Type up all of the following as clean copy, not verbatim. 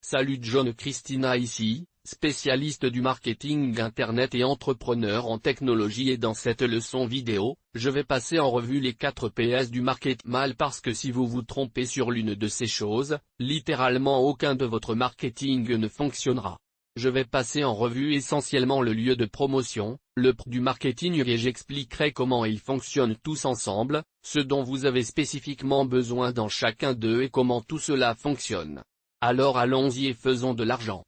Salut John Christina ici, spécialiste du marketing internet et entrepreneur en technologie, et dans cette leçon vidéo, je vais passer en revue les 4 PS du marketing parce que si vous vous trompez sur l'une de ces choses, littéralement aucun de votre marketing ne fonctionnera. Je vais passer en revue essentiellement le lieu de promotion, le P du marketing, et j'expliquerai comment ils fonctionnent tous ensemble, ce dont vous avez spécifiquement besoin dans chacun d'eux et comment tout cela fonctionne. Alors allons-y et faisons de l'argent.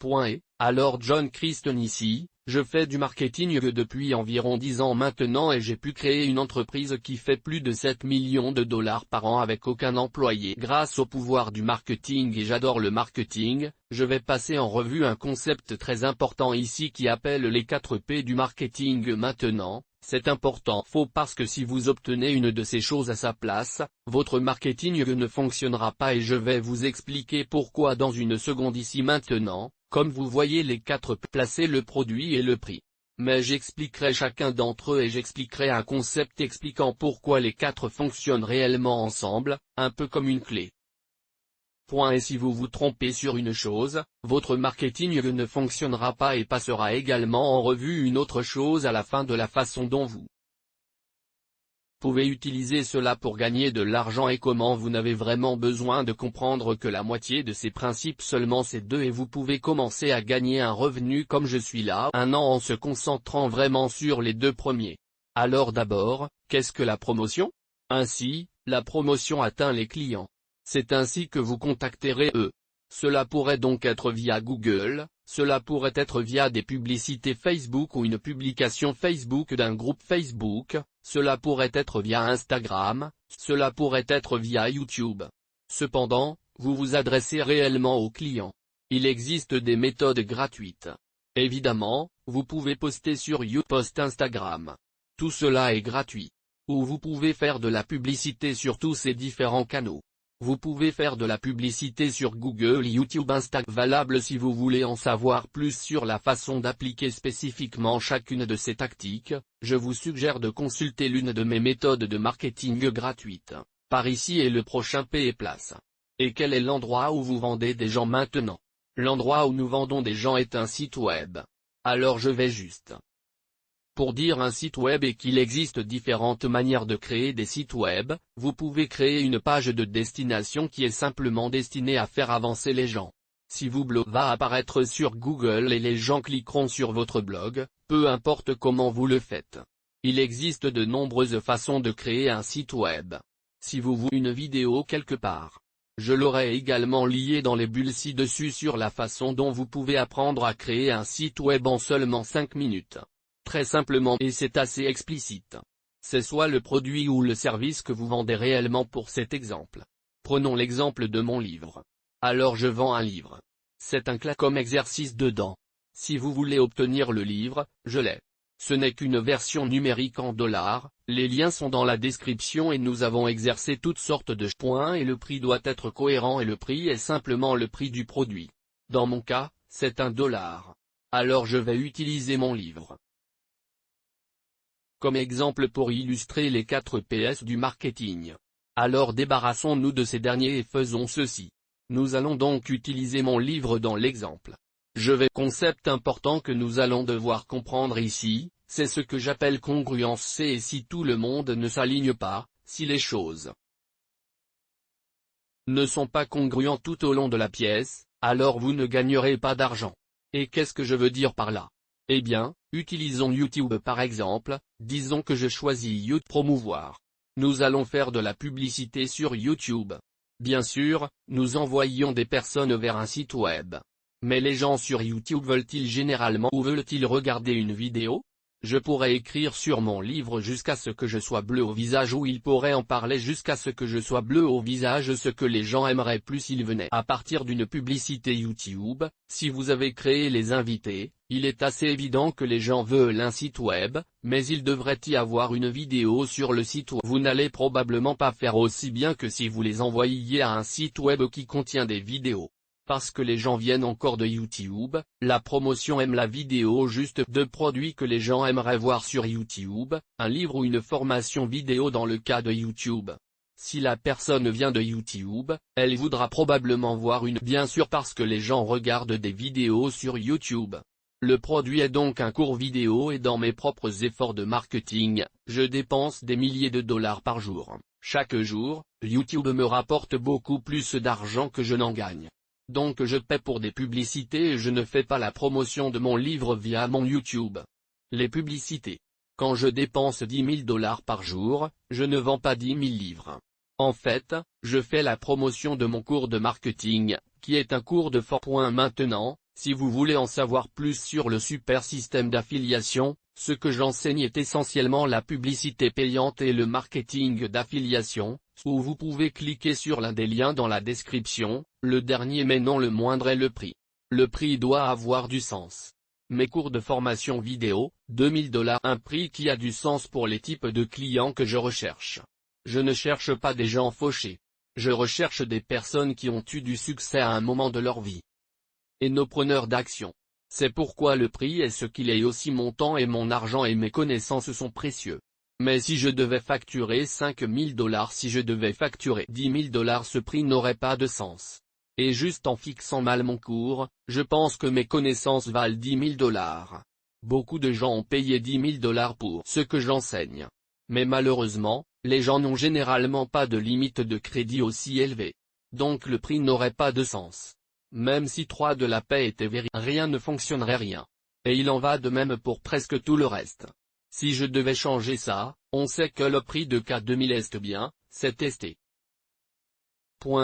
Alors John Christen ici, je fais du marketing depuis environ 10 ans maintenant et j'ai pu créer une entreprise qui fait plus de 7 millions de dollars par an avec aucun employé grâce au pouvoir du marketing, et j'adore le marketing. Je vais passer en revue un concept très important ici qui appelle les 4 P du marketing maintenant. C'est important parce que si vous obtenez une de ces choses à sa place, votre marketing ne fonctionnera pas, et je vais vous expliquer pourquoi dans une seconde ici maintenant. Comme vous voyez les 4 P, placer le produit et le prix. Mais j'expliquerai chacun d'entre eux et j'expliquerai un concept expliquant pourquoi les 4 fonctionnent réellement ensemble, un peu comme une clé. Et si vous vous trompez sur une chose, votre marketing ne fonctionnera pas et passera également en revue une autre chose à la fin de la façon dont vous pouvez utiliser cela pour gagner de l'argent et comment vous n'avez vraiment besoin de comprendre que la moitié de ces principes, seulement ces 2, et vous pouvez commencer à gagner un revenu comme je suis là un an en se concentrant vraiment sur les 2 premiers. Alors d'abord, qu'est-ce que la promotion? Ainsi, la promotion atteint les clients. C'est ainsi que vous contacterez eux. Cela pourrait donc être via Google, cela pourrait être via des publicités Facebook ou une publication Facebook d'un groupe Facebook, cela pourrait être via Instagram, cela pourrait être via YouTube. Cependant, vous vous adressez réellement aux clients. Il existe des méthodes gratuites. Évidemment, vous pouvez poster sur YouTube, Instagram. Tout cela est gratuit. Ou vous pouvez faire de la publicité sur tous ces différents canaux. Vous pouvez faire de la publicité sur Google, YouTube, Instagram. Valable si vous voulez en savoir plus sur la façon d'appliquer spécifiquement chacune de ces tactiques, je vous suggère de consulter l'une de mes méthodes de marketing gratuites. Par ici est le prochain P et place. Et quel est l'endroit où vous vendez des gens maintenant? L'endroit où nous vendons des gens est un site web. Alors je vais juste pour dire un site web et qu'il existe différentes manières de créer des sites web. Vous pouvez créer une page de destination qui est simplement destinée à faire avancer les gens. Si votre blog va apparaître sur Google et les gens cliqueront sur votre blog, peu importe comment vous le faites. Il existe de nombreuses façons de créer un site web. Si vous voulez une vidéo quelque part, je l'aurai également lié dans les bulles ci-dessus sur la façon dont vous pouvez apprendre à créer un site web en seulement 5 minutes. Très simplement, et c'est assez explicite. C'est soit le produit ou le service que vous vendez réellement. Pour cet exemple, prenons l'exemple de mon livre. Alors je vends un livre. C'est un classique comme exercice dedans. Si vous voulez obtenir le livre, je l'ai. Ce n'est qu'une version numérique en dollars, les liens sont dans la description et nous avons exercé toutes sortes de points et le prix doit être cohérent et le prix est simplement le prix du produit. Dans mon cas, c'est $1. Alors je vais utiliser mon livre comme exemple pour illustrer les 4 PS du marketing. Alors débarrassons-nous de ces derniers et faisons ceci. Nous allons donc utiliser mon livre dans l'exemple. Concept important que nous allons devoir comprendre ici, c'est ce que j'appelle congruence C, et si tout le monde ne s'aligne pas, si les choses ne sont pas congruentes tout au long de la pièce, alors vous ne gagnerez pas d'argent. Et qu'est-ce que je veux dire par là? Eh bien, utilisons YouTube par exemple. Disons que je choisis YouTube promouvoir. Nous allons faire de la publicité sur YouTube. Bien sûr, nous envoyons des personnes vers un site web. Mais les gens sur YouTube veulent-ils généralement ou veulent-ils regarder une vidéo? Je pourrais écrire sur mon livre jusqu'à ce que je sois bleu au visage, ou il pourrait en parler jusqu'à ce que je sois bleu au visage. Ce que les gens aimeraient plus s'ils venaient à partir d'une publicité YouTube. Si vous avez créé les invités, il est assez évident que les gens veulent un site web, mais il devrait y avoir une vidéo sur le site web. Vous n'allez probablement pas faire aussi bien que si vous les envoyiez à un site web qui contient des vidéos. Parce que les gens viennent encore de YouTube, la promotion aime la vidéo juste de produits que les gens aimeraient voir sur YouTube, un livre ou une formation vidéo dans le cas de YouTube. Si la personne vient de YouTube, elle voudra probablement voir bien sûr parce que les gens regardent des vidéos sur YouTube. Le produit est donc un court vidéo et dans mes propres efforts de marketing, je dépense des milliers de dollars par jour. Chaque jour, YouTube me rapporte beaucoup plus d'argent que je n'en gagne. Donc je paie pour des publicités et je ne fais pas la promotion de mon livre via mon YouTube. Les publicités. Quand je dépense 10 000 dollars par jour, je ne vends pas 10 000 livres. En fait, je fais la promotion de mon cours de marketing, qui est un cours de fort point maintenant. Si vous voulez en savoir plus sur le super système d'affiliation, ce que j'enseigne est essentiellement la publicité payante et le marketing d'affiliation, où vous pouvez cliquer sur l'un des liens dans la description. Le dernier mais non le moindre est le prix. Le prix doit avoir du sens. Mes cours de formation vidéo, 2000 $, un prix qui a du sens pour les types de clients que je recherche. Je ne cherche pas des gens fauchés. Je recherche des personnes qui ont eu du succès à un moment de leur vie. Et nos preneurs d'action. C'est pourquoi le prix est ce qu'il est et aussi mon temps et mon argent et mes connaissances sont précieux. Mais si je devais facturer 5 000 $, si je devais facturer 10 000 $, ce prix n'aurait pas de sens. Et juste en fixant mal mon cours, je pense que mes connaissances valent 10 000 $. Beaucoup de gens ont payé 10 000 $ pour ce que j'enseigne. Mais malheureusement, les gens n'ont généralement pas de limite de crédit aussi élevée. Donc le prix n'aurait pas de sens. Même si 3 de la paix était vérifié, rien ne fonctionnerait rien. Et il en va de même pour presque tout le reste. Si je devais changer ça, on sait que le prix de K2000 est bien, c'est testé.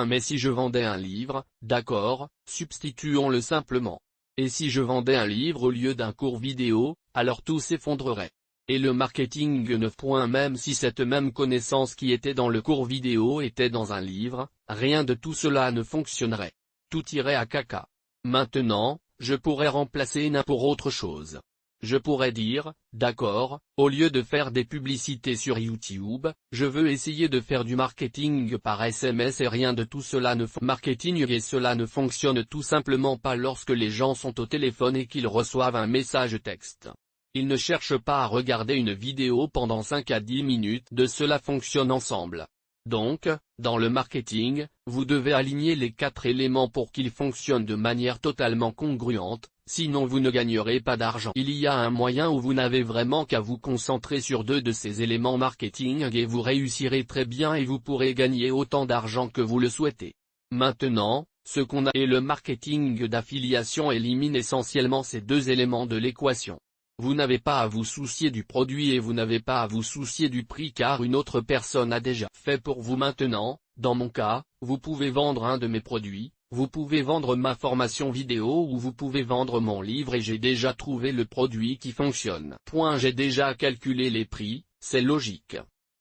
Mais si je vendais un livre, d'accord, substituons-le simplement. Et si je vendais un livre au lieu d'un cours vidéo, alors tout s'effondrerait. Et le marketing ne. Même si cette même connaissance qui était dans le cours vidéo était dans un livre, rien de tout cela ne fonctionnerait. Tout irait à caca. Maintenant, je pourrais remplacer pour autre chose. Je pourrais dire, d'accord, au lieu de faire des publicités sur YouTube, je veux essayer de faire du marketing par SMS et rien de tout cela ne marketing et cela ne fonctionne tout simplement pas lorsque les gens sont au téléphone et qu'ils reçoivent un message texte. Ils ne cherchent pas à regarder une vidéo pendant 5 à 10 minutes, de cela fonctionne ensemble. Donc, dans le marketing, vous devez aligner les 4 éléments pour qu'ils fonctionnent de manière totalement congruente, sinon vous ne gagnerez pas d'argent. Il y a un moyen où vous n'avez vraiment qu'à vous concentrer sur 2 de ces éléments marketing et vous réussirez très bien et vous pourrez gagner autant d'argent que vous le souhaitez. Maintenant, ce qu'on a et le marketing d'affiliation élimine essentiellement ces 2 éléments de l'équation. Vous n'avez pas à vous soucier du produit et vous n'avez pas à vous soucier du prix car une autre personne a déjà fait pour vous maintenant. Dans mon cas, vous pouvez vendre un de mes produits, vous pouvez vendre ma formation vidéo ou vous pouvez vendre mon livre et j'ai déjà trouvé le produit qui fonctionne. J'ai déjà calculé les prix, c'est logique.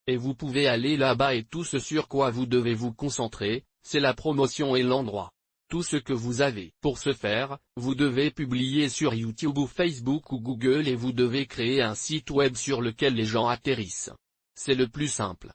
Et vous pouvez aller là-bas et tout ce sur quoi vous devez vous concentrer, c'est la promotion et l'endroit. Tout ce que vous avez. Pour ce faire, vous devez publier sur YouTube ou Facebook ou Google et vous devez créer un site web sur lequel les gens atterrissent. C'est le plus simple.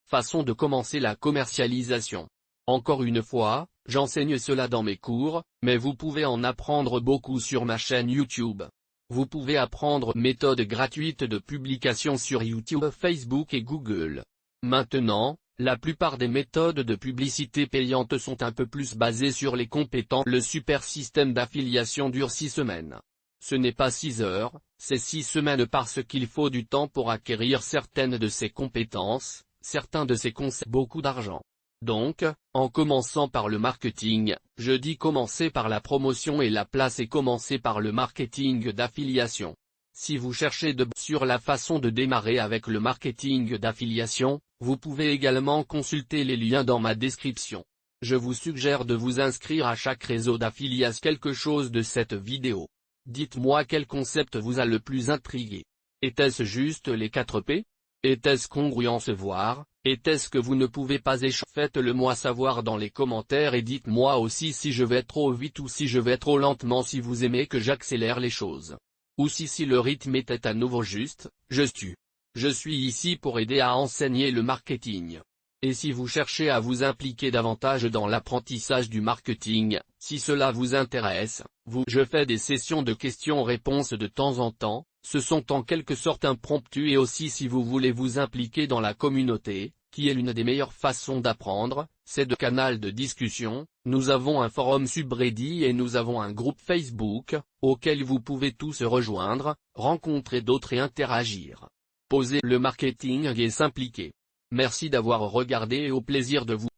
Façon de commencer la commercialisation. Encore une fois, j'enseigne cela dans mes cours, mais vous pouvez en apprendre beaucoup sur ma chaîne YouTube. Vous pouvez apprendre méthodes gratuites de publication sur YouTube, Facebook et Google. Maintenant, la plupart des méthodes de publicité payantes sont un peu plus basées sur les compétences. Le super système d'affiliation dure 6 semaines. Ce n'est pas 6 heures, c'est 6 semaines parce qu'il faut du temps pour acquérir certaines de ces compétences, certains de ces concepts, beaucoup d'argent. Donc, en commençant par le marketing, je dis commencer par la promotion et la place et commencer par le marketing d'affiliation. Si vous cherchez sur la façon de démarrer avec le marketing d'affiliation, vous pouvez également consulter les liens dans ma description. Je vous suggère de vous inscrire à chaque réseau d'affiliation. Quelque chose de cette vidéo. Dites-moi quel concept vous a le plus intrigué. Était-ce juste les 4 P? Était-ce congruent se voir? Était-ce que vous ne pouvez pas échanger? Faites-le moi savoir dans les commentaires et dites-moi aussi si je vais trop vite ou si je vais trop lentement si vous aimez que j'accélère les choses. Ou si le rythme était à nouveau juste, je suis ici pour aider à enseigner le marketing. Et si vous cherchez à vous impliquer davantage dans l'apprentissage du marketing, si cela vous intéresse, je fais des sessions de questions-réponses de temps en temps, ce sont en quelque sorte impromptus et aussi si vous voulez vous impliquer dans la communauté, qui est l'une des meilleures façons d'apprendre, c'est de canal de discussion. Nous avons un forum subreddit et nous avons un groupe Facebook, auquel vous pouvez tous rejoindre, rencontrer d'autres et interagir. Poser le marketing et s'impliquer. Merci d'avoir regardé et au plaisir de vous